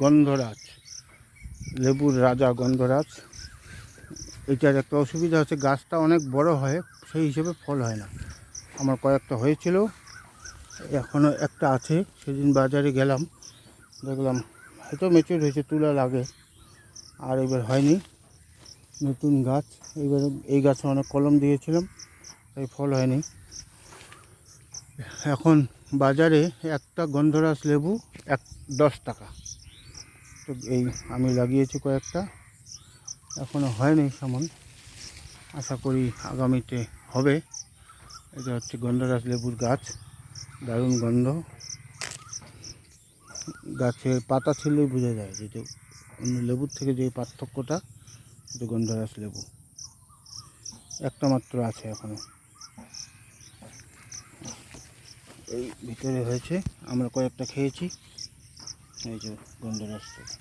গন্ধরাজ, লেবুর রাজা গন্ধরাজ। এটার একটা অসুবিধা হচ্ছে গাছটা অনেক বড় হয়, সেই হিসেবে ফল হয় না। আমার কয়েকটা হয়েছিল, এখনও একটা আছে। সেদিন বাজারে গেলাম, দেখলাম হয়তো মেচুর হয়েছে, তুলা লাগে। আর এবার হয়নি, নতুন গাছ। এবার এই গাছে অনেক কলম দিয়েছিলাম, তাই ফল হয়নি। এখন বাজারে একটা গন্ধরাজ লেবু 10 টাকা। তো এই আমি লাগিয়েছি কয়েকটা, এখনও হয়নি সেমন, আশা করি আগামীতে হবে। এটা হচ্ছে গন্ধরাজ লেবুর গাছ, দারুণ গন্ধ। গাছের পাতা ছিঁড়লেই বোঝা যায় যেটা অন্য লেবুর থেকে যে পার্থক্যটা, এটা গন্ধরাজ লেবু। একটা মাত্র আছে এখনও, এই ভিতরে হয়েছে, আমরা কয়েকটা খেয়েছি। এই যে গন্ধরাজ লেবু।